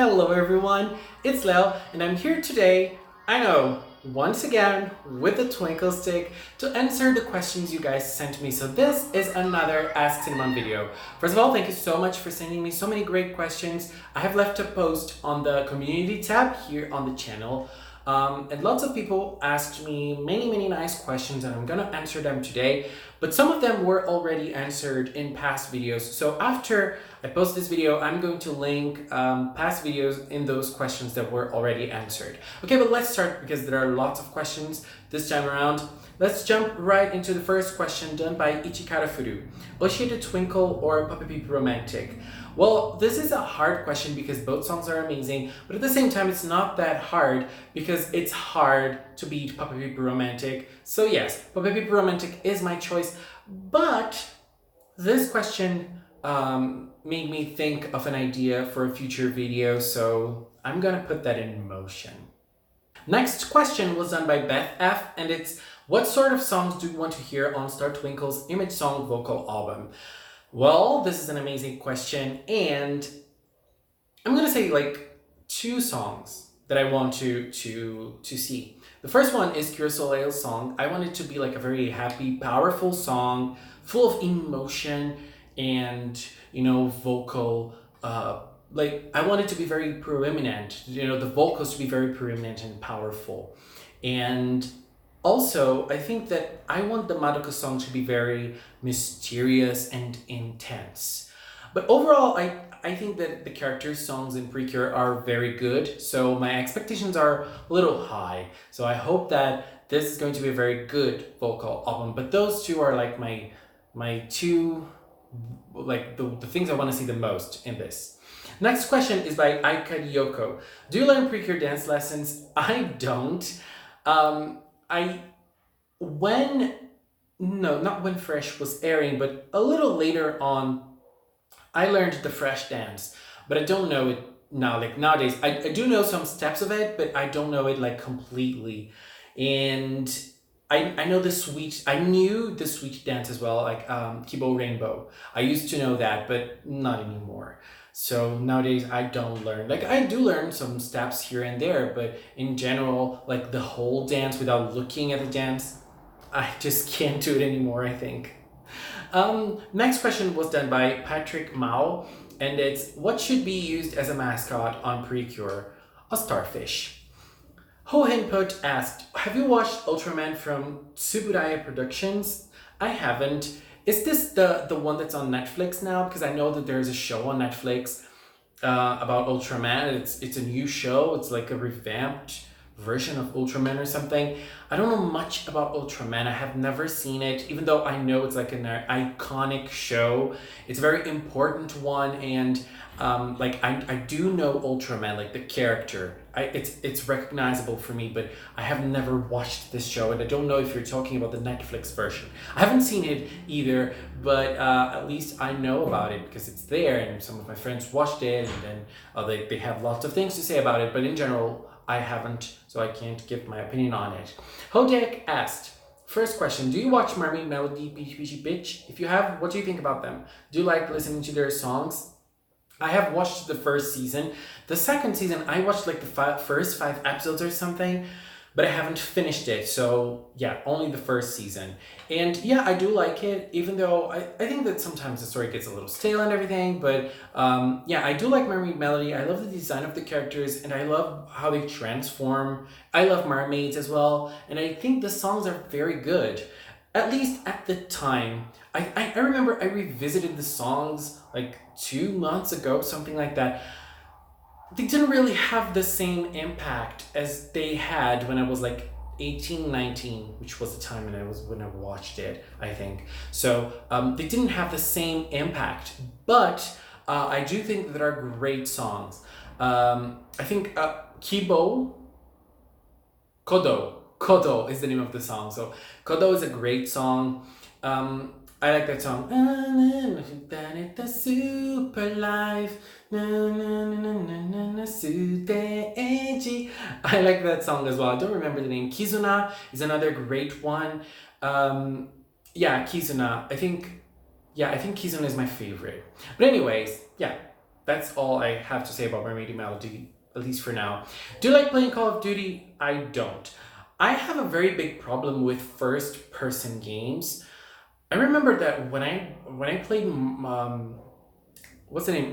Hello everyone, it's Leo and I'm here today, I know, once again with the twinkle stick to answer the questions you guys sent me. So this is another Ask Cinnamon video. First of all, thank you so much for sending me so many great questions. I have left a post on the community tab here on the channel. And lots of people asked me many nice questions and I'm gonna answer them today, but some of them were already answered in past videos. So after I post this video, I'm going to link past videos in those questions that were already answered. Okay, but let's start because there are lots of questions this time around. Let's jump right into the first question done by Ichikara Furu. Oshie Twinkle or Puppy Peep Romantic? Well, this is a hard question because both songs are amazing, but at the same time, it's not that hard because it's hard to beat Puppy Peep Romantic. So yes, Puppy Peep Romantic is my choice, but this question made me think of an idea for a future video, so I'm gonna put that in motion. Next question was done by BenF, and it's, what sort of songs do you want to hear on Star Twinkle's Image Song vocal album? Well, this is an amazing question, and I'm gonna say like two songs that I want to see. The first one is Cure Soleil's song. I want it to be like a very happy, powerful song, full of emotion and, you know, vocal, like I want it to be very preeminent, you know, the vocals to be very preeminent and powerful. And also, I think that I want the Madoka song to be very mysterious and intense. But overall, I think that the character songs in Precure are very good, so my expectations are a little high. So I hope that this is going to be a very good vocal album. But those two are like my two, like the things I want to see the most in this. Next question is by Aika Yoko. Do you learn Precure dance lessons? I don't. Not when Fresh was airing, but a little later on, I learned the Fresh dance, but I don't know it now. Like nowadays, I do know some steps of it, but I don't know it like completely. And I knew the sweet dance as well, like Kibo Rainbow. I used to know that, but not anymore. So nowadays I don't learn, like I do learn some steps here and there, but in general, like the whole dance without looking at the dance, I just can't do it anymore, I think. Next question was done by Patrick Mao, and it's, what should be used as a mascot on Precure? A starfish. Hohenput asked, have you watched Ultraman from Tsuburaya Productions? I haven't. Is this the one that's on Netflix now? Because I know that there's a show on Netflix about Ultraman. It's a new show. It's like a revamped version of Ultraman or something. I don't know much about Ultraman. I have never seen it, even though I know it's like an iconic show. It's a very important one, and like I do know Ultraman, like the character. It's recognizable for me, but I have never watched this show, and I don't know if you're talking about the Netflix version. I haven't seen it either, but at least I know about it because it's there, and some of my friends watched it, and then they have lots of things to say about it, but in general, I haven't, so I can't give my opinion on it. Hodek asked, first question, do you watch Mermaid Melody, Peachy Peachy Bitch? If you have, what do you think about them? Do you like listening to their songs? I have watched the first season. The second season, I watched like the first 5 episodes or something, but I haven't finished it. So yeah, only the first season. And yeah, I do like it, even though I think that sometimes the story gets a little stale and everything, but yeah, I do like Mermaid Melody. I love the design of the characters and I love how they transform. I love mermaids as well. And I think the songs are very good, at least at the time. I remember I revisited the songs like 2 months ago, something like that. They didn't really have the same impact as they had when I was like 18, 19, which was the time when I watched it, I think. So they didn't have the same impact, but I do think that there are great songs. I think Kodo is the name of the song. So Kodo is a great song. I like that song. Super life. I like that song as well. I don't remember the name. Kizuna is another great one. Yeah, Kizuna. I think Kizuna is my favorite. But anyways, yeah. that's all I have to say about Mermaid Melody, at least for now. Do you like playing Call of Duty? I don't. I have a very big problem with first person games. I remember that when I played what's the name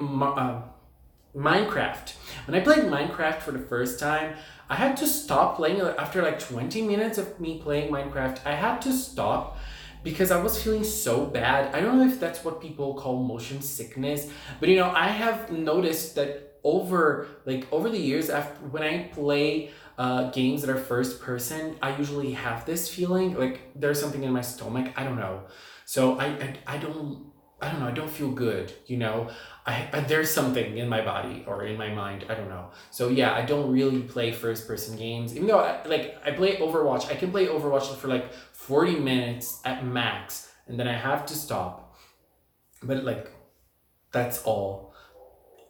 Minecraft. When I played Minecraft for the first time, I had to stop playing after like 20 minutes of me playing Minecraft. I had to stop because I was feeling so bad. I don't know if that's what people call motion sickness, but I have noticed that over the years, after when I play games that are first person, I usually have this feeling like there's something in my stomach. I don't know. So I don't know. I don't feel good. There's something in my body or in my mind. I don't know. So yeah, I don't really play first person games. Even though I play Overwatch, I can play Overwatch for like 40 minutes at max, and then I have to stop. But that's all.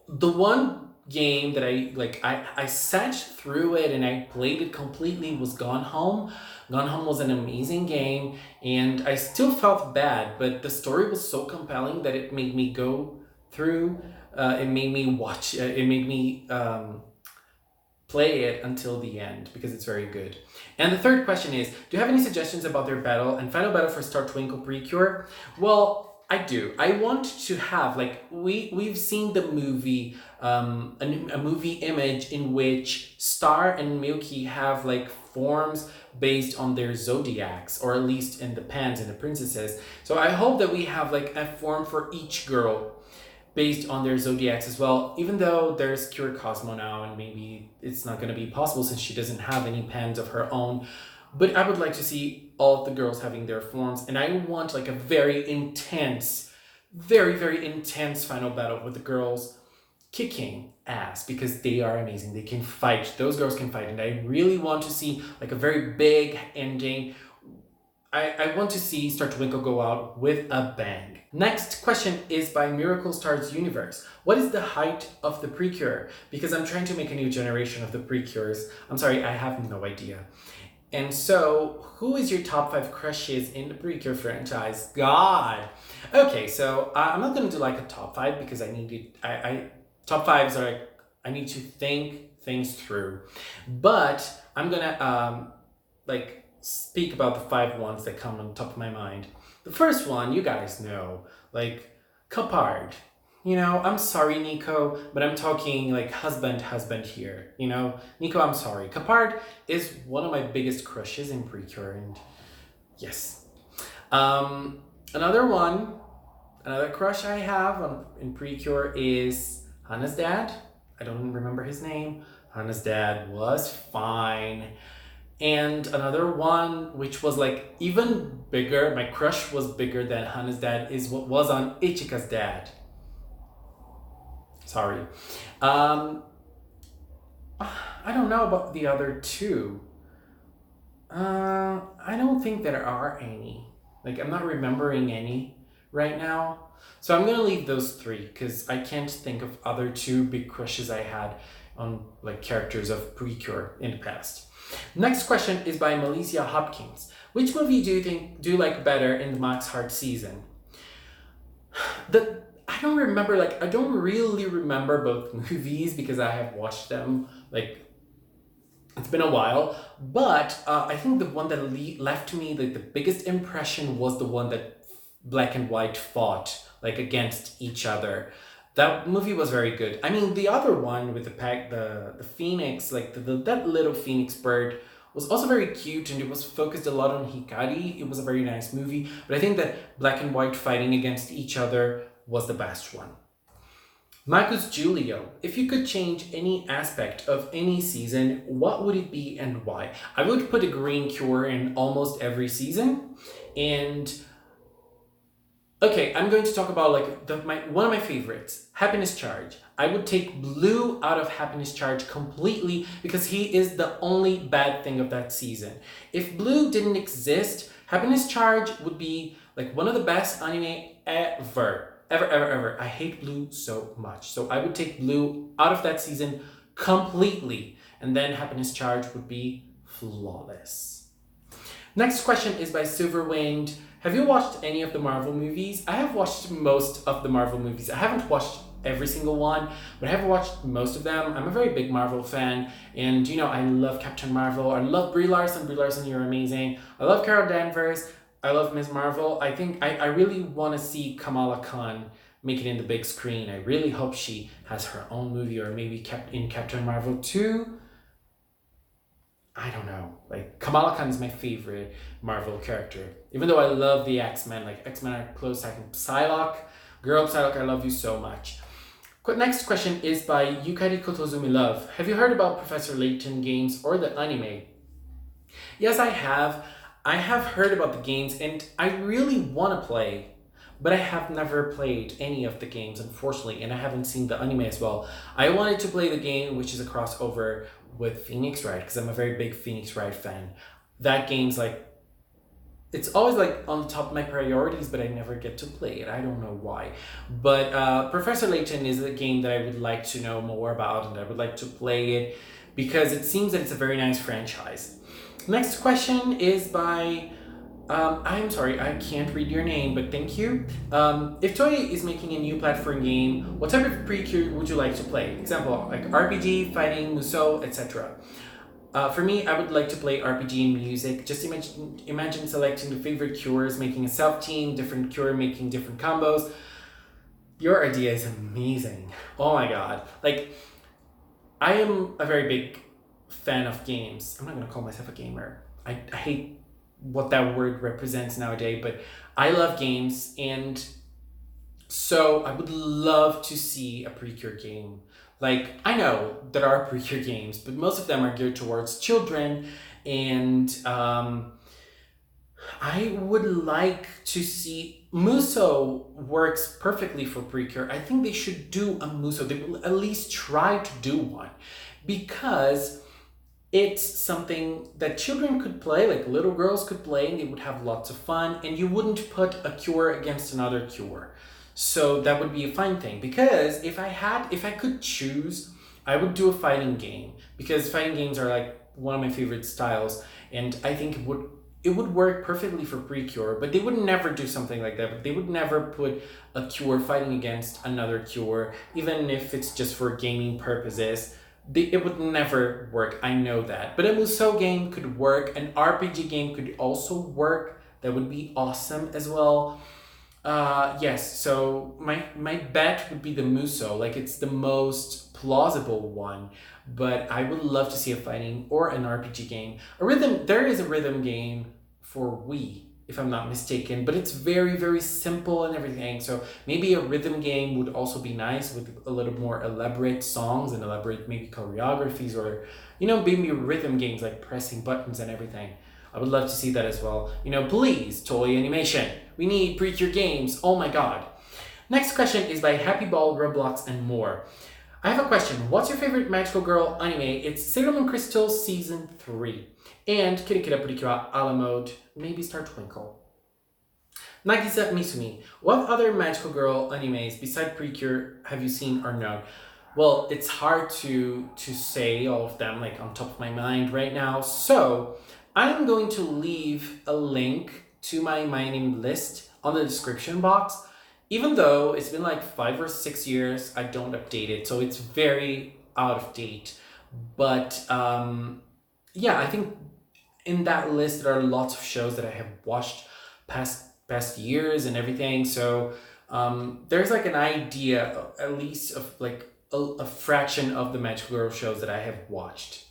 The one game that I sat through it and I played it completely was Gone Home. Gone Home was an amazing game, and I still felt bad, but the story was so compelling that it made me go through. It made me watch. It made me play it until the end because it's very good. And the third question is, do you have any suggestions about their battle and final battle for Star Twinkle Precure? Well, I do. I want to have we've seen the movie, a movie image in which Star and Milky have forms based on their zodiacs, or at least in the Pans and the princesses. So I hope that we have a form for each girl based on their zodiacs as well, even though there's Cure Cosmo now and maybe it's not going to be possible since she doesn't have any pens of her own. But I would like to see all of the girls having their forms, and I want a very intense, very, very intense final battle with the girls kicking ass because they are amazing. They can fight. Those girls can fight, and I really want to see a very big ending. I want to see Star Twinkle go out with a bang. Next question is by Miracle Stars Universe. What is the height of the Precure? Because I'm trying to make a new generation of the Precures. I'm sorry, I have no idea. And so, who is your top 5 crushes in the Precure franchise? God! Okay, so I'm not gonna do a top 5 because I need it. Top 5s are I need to think things through. But I'm gonna speak about the 5 ones that come on top of my mind. The first one, you guys know, Capard. I'm sorry, Nico, but I'm talking husband here. Nico, I'm sorry. Capard is one of my biggest crushes in Precure, and yes. Another crush I have in Precure is Hannah's dad. I don't remember his name. Hannah's dad was fine. And another one, which was even bigger, my crush was bigger than Hannah's dad, is what was on Ichika's dad. Sorry. I don't know about the other 2. I don't think there are any. I'm not remembering any right now. So I'm gonna leave those 3 because I can't think of other 2 big crushes I had on characters of Precure in the past. Next question is by Melissa Hopkins. Which movie do you like better in the Max Heart season? I don't remember, I don't really remember both movies because I have watched them, it's been a while. But I think the one that left me, the biggest impression was the one that Black and White fought, against each other. That movie was very good. I mean, the other one with the phoenix, that little phoenix bird was also very cute, and it was focused a lot on Hikari. It was a very nice movie, but I think that Black and White fighting against each other was the best one. Marcus Julio, if you could change any aspect of any season, what would it be and why? I would put a green cure in almost every season, and okay, I'm going to talk about one of my favorites, Happiness Charge. I would take Blue out of Happiness Charge completely because he is the only bad thing of that season. If Blue didn't exist, Happiness Charge would be one of the best anime ever. Ever. I hate Blue so much. So I would take Blue out of that season completely, and then Happiness Charge would be flawless. Next question is by Silverwind. Have you watched any of the Marvel movies? I have watched most of the Marvel movies. I haven't watched every single one, but I have watched most of them. I'm a very big Marvel fan, and I love Captain Marvel. I love Brie Larson. Brie Larson, you're amazing. I love Carol Danvers. I love Ms. Marvel. I think I really want to see Kamala Khan make it in the big screen. I really hope she has her own movie, or maybe in Captain Marvel 2. I don't know. Like, Kamala Khan is my favorite Marvel character. Even though I love the X-Men, like X-Men are close second. Psylocke, girl Psylocke, I love you so much. Next question is by Yukari Kotozumi Love. Have you heard about Professor Layton games or the anime? Yes, I have. I have heard about the games, and I really want to play, but I have never played any of the games, unfortunately, and I haven't seen the anime as well. I wanted to play the game, which is a crossover with Phoenix Wright, because I'm a very big Phoenix Wright fan. That game's like, it's always like on the top of my priorities, but I never get to play it. I don't know why. But Professor Layton is a game that I would like to know more about, and I would like to play it because it seems that it's a very nice franchise. Next question is by, I'm sorry, I can't read your name, but thank you. If Toei is making a new platform game, what type of Precure would you like to play? Example, like RPG, fighting, Musou, etc. For me, I would like to play RPG and music. Just imagine selecting the favorite cures, making a self-team, different cure, making different combos. Your idea is amazing. Oh my god. Like, I am a very big fan of games. I'm not gonna call myself a gamer. I hate what that word represents nowadays, but I love games, and so I would love to see a Precure game. Like, I know there are Precure games, but most of them are geared towards children, and I would like to see Musou works perfectly for Precure. I think they should do a Musou. They will at least try to do one, because it's something that children could play, like little girls could play, and they would have lots of fun, and you wouldn't put a cure against another cure. So that would be a fine thing, because if I could choose, I would do a fighting game, because fighting games are like one of my favorite styles, and I think it would work perfectly for Precure, but they would never do something like that. They would never put a cure fighting against another cure, even if it's just for gaming purposes. It would never work, I know that. But a Musou game could work, an RPG game could also work. That would be awesome as well. Yes, so my bet would be the Musou, like it's the most plausible one, but I would love to see a fighting or an RPG game. There is a rhythm game for Wii, if I'm not mistaken, but it's very, very simple and everything. So maybe a rhythm game would also be nice with a little more elaborate songs and elaborate maybe choreographies, or, maybe rhythm games like pressing buttons and everything. I would love to see that as well. Please, Toei Animation, we need Precure games. Oh my god. Next question is by Happy Ball, Roblox, and more. I have a question. What's your favorite magical girl anime? It's Sailor Moon Crystal Season 3. And Kirikira Precure a la mode, maybe Star Twinkle. Nagisa Misumi, what other magical girl animes besides Precure have you seen or known? Well, it's hard to say all of them like on top of my mind right now, so I'm going to leave a link to my My Name list on the description box. Even though it's been like 5 or 6 years, I don't update it, so it's very out of date. But yeah, I think in that list there are lots of shows that I have watched past years and everything. So there's like an idea, at least, of like a fraction of the Magical Girl shows that I have watched.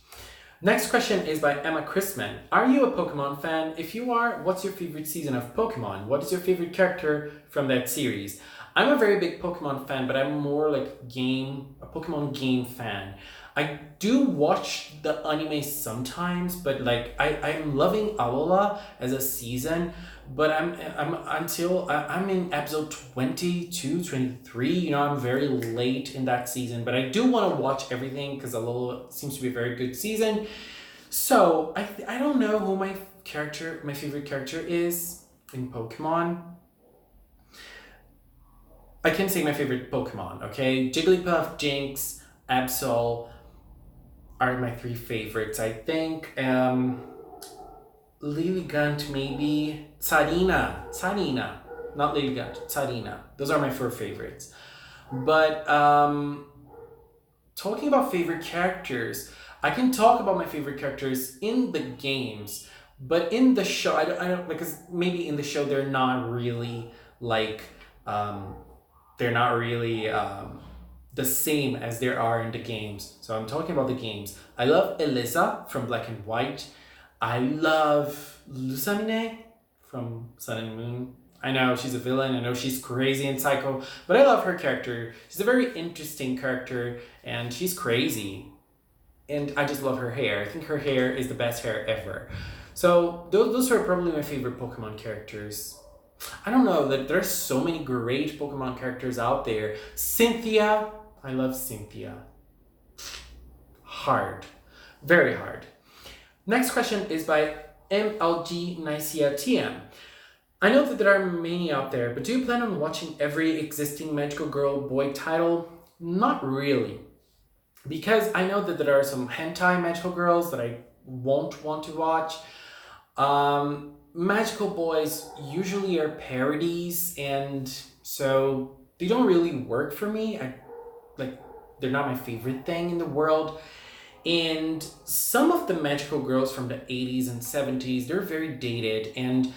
Next question is by Emma Chrisman. Are you a Pokemon fan? If you are, what's your favorite season of Pokemon? What is your favorite character from that series? I'm a very big Pokemon fan, but I'm more like a Pokemon game fan. I do watch the anime sometimes, but like I'm loving Alola as a season, but I'm in episode 22, 23, I'm very late in that season, but I do want to watch everything because Alola seems to be a very good season. So I don't know who my favorite character is in Pokemon. I can say my favorite Pokemon, okay? Jigglypuff, Jinx, Absol are my 3 favorites, I think. Lilligant, maybe. Tsarina. Not Lilligant, Tsarina. Those are my 4 favorites. But talking about favorite characters, I can talk about my favorite characters in the games, but in the show, I don't because maybe in the show like, um, they're not really the same as there are in the games. So I'm talking about the games. I love Elisa from Black and White. I love Lusamine from Sun and Moon. I know she's a villain. I know she's crazy and psycho, but I love her character. She's a very interesting character, and she's crazy. And I just love her hair. I think her hair is the best hair ever. So those are probably my favorite Pokemon characters. I don't know that there's so many great Pokemon characters out there. Cynthia, I love Cynthia. Hard, very hard. Next question is by MLG Nicia TM. I know that there are many out there, but do you plan on watching every existing Magical Girl Boy title? Not really. Because I know that there are some hentai magical girls that I won't want to watch. Magical boys usually are parodies, and so they don't really work for me. Like they're not my favorite thing in the world. And some of the magical girls from the 80s and 70s, they're very dated, and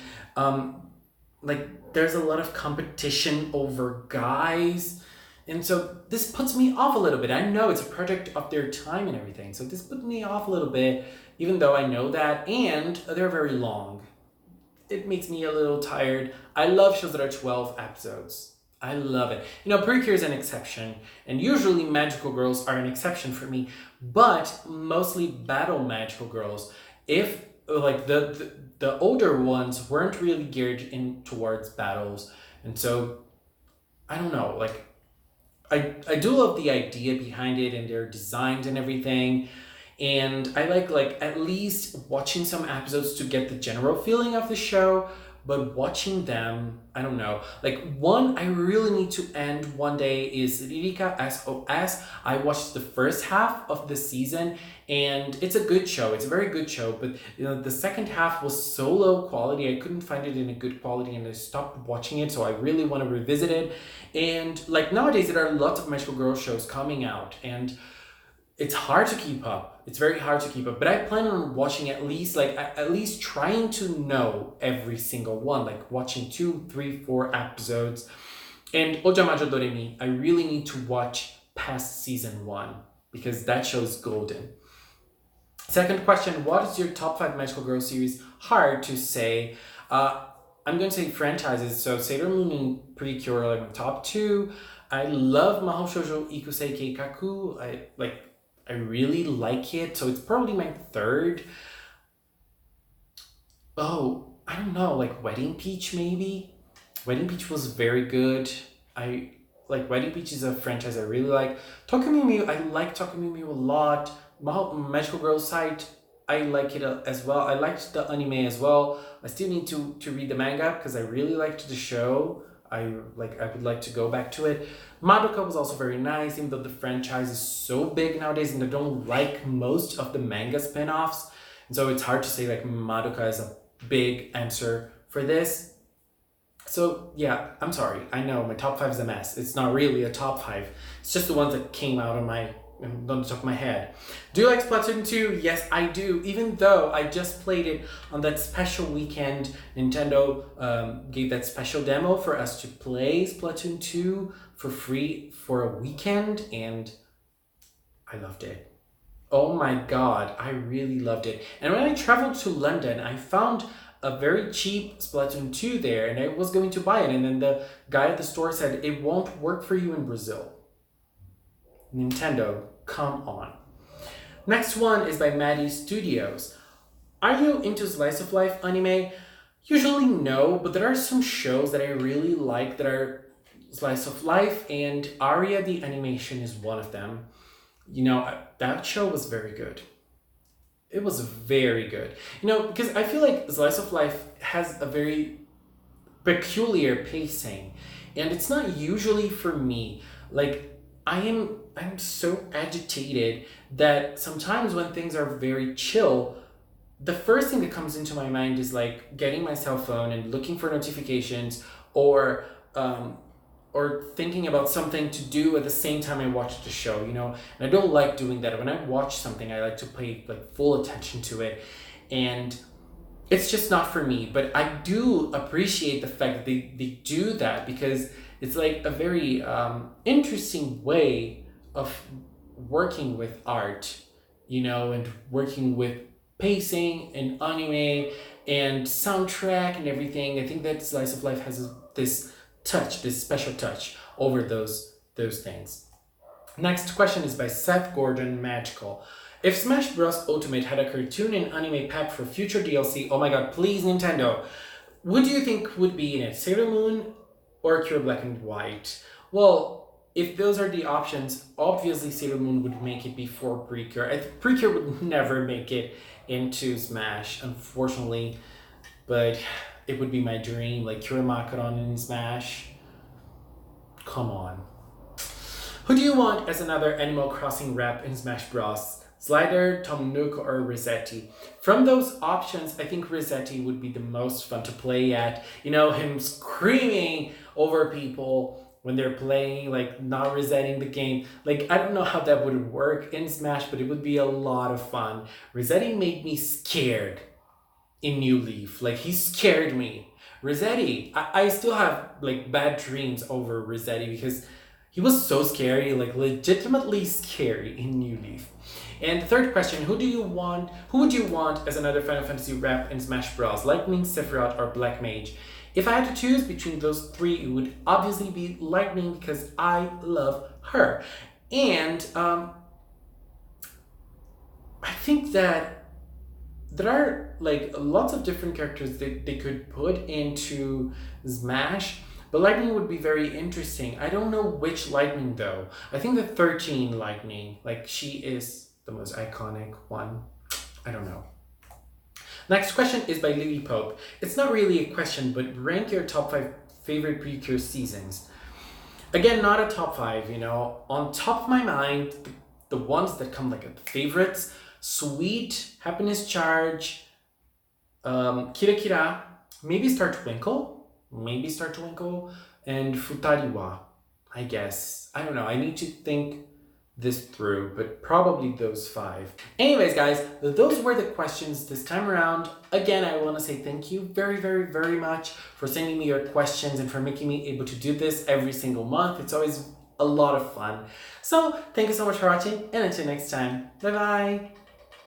like there's a lot of competition over guys. And so this puts me off a little bit. I know it's a project of their time and everything. So this put me off a little bit, even though I know that. And they're very long. It makes me a little tired. I love shows that are 12 episodes. I love it. You know, Precure is an exception. And usually magical girls are an exception for me. But mostly battle magical girls. If like the older ones weren't really geared in towards battles. And so I don't know, like I do love the idea behind it and their designs and everything. And I like at least watching some episodes to get the general feeling of the show. But watching them, I don't know. Like one I really need to end one day is Ririka SOS. I watched the first half of the season and it's a good show. It's a very good show. But you know, the second half was so low quality. I couldn't find it in a good quality and I stopped watching it. So I really want to revisit it. And like nowadays there are lots of magical girl shows coming out and it's hard to keep up. It's very hard to keep up. But I plan on watching at least trying to know every single one, like watching 2, 3, 4 episodes. And Ojamajo Doremi, I really need to watch past season 1 because that show is golden. Second question, what is your top 5 magical girl series? Hard to say. I'm going to say franchises. So Sailor Moon and Precure are like my top 2. I love Mahou Shoujo Ikusei Keikaku. I really like it, so it's probably my 3rd. Oh, I don't know, like Wedding Peach maybe? Wedding Peach was very good. I like Wedding Peach is a franchise I really like. Tokumimi, I like Tokumimi a lot. Magical Girl Site, I like it as well. I liked the anime as well. I still need to read the manga because I really liked the show. I would like to go back to it. Madoka was also very nice, even though the franchise is so big nowadays and I don't like most of the manga spin-offs. And so it's hard to say like Madoka is a big answer for this. So yeah, I'm sorry. I know my top 5 is a mess. It's not really a top 5. It's just the ones that came out on the top of my head. Do you like Splatoon 2? Yes, I do. Even though I just played it on that special weekend, Nintendo gave that special demo for us to play Splatoon 2 for free for a weekend, and I loved it. Oh my god, I really loved it. And when I traveled to London, I found a very cheap Splatoon 2 there, and I was going to buy it, and then the guy at the store said, it won't work for you in Brazil. Nintendo, come on. Next one is by Maddie Studios. Are you into slice of life anime? Usually no, but there are some shows that I really like that are slice of life, and Aria the animation is one of them. You know, that show was very good. It was very good. You know, because I feel like slice of life has a very peculiar pacing, and it's not usually for me. Like, I'm so agitated that sometimes when things are very chill, the first thing that comes into my mind is like getting my cell phone and looking for notifications or or thinking about something to do at the same time I watch the show, you know? And I don't like doing that. When I watch something, I like to pay like full attention to it. And it's just not for me. But I do appreciate the fact that they do that, because it's like a very interesting way of working with art, you know, and working with pacing and anime and soundtrack and everything. I think that Slice of Life has this touch, this special touch over those things. Next question is by Seth Gordon Magical. If Smash Bros. Ultimate had a cartoon and anime pack for future DLC, oh my god, please Nintendo, what do you think would be in it? Sailor Moon or Cure Black and White? Well, if those are the options, obviously Sailor Moon would make it before Precure. Precure would never make it into Smash, unfortunately, but it would be my dream, like Kira Makaron in Smash. Come on. Who do you want as another Animal Crossing rep in Smash Bros? Slider, Tom Nook, or Rossetti? From those options, I think Rossetti would be the most fun to play at. You know, him screaming over people when they're playing, like not resetting the game. Like, I don't know how that would work in Smash, but it would be a lot of fun. Rossetti made me scared in New Leaf. Like, he scared me. Rossetti, I still have like bad dreams over Rossetti because he was so scary, like legitimately scary in New Leaf. And the third question, who would you want as another Final Fantasy rep in Smash Bros? Lightning, Sephiroth, or Black Mage? If I had to choose between those three, it would obviously be Lightning because I love her. And I think that there are like lots of different characters that they could put into Smash, but Lightning would be very interesting. I don't know which Lightning though. I think the 13 Lightning, like she is the most iconic one. I don't know. Next question is by Lily Pope. It's not really a question, but rank your top 5 favorite Precure seasons. Again, not a top 5, you know. On top of my mind, the ones that come like favorites: Sweet, Happiness Charge, Kira Kira, maybe Star Twinkle, and Futariwa, I guess. I don't know, I need to think this through, but probably those 5. Anyways, guys, those were the questions this time around. Again, I want to say thank you very, very, very much for sending me your questions and for making me able to do this every single month. It's always a lot of fun. So, thank you so much for watching, and until next time, bye-bye!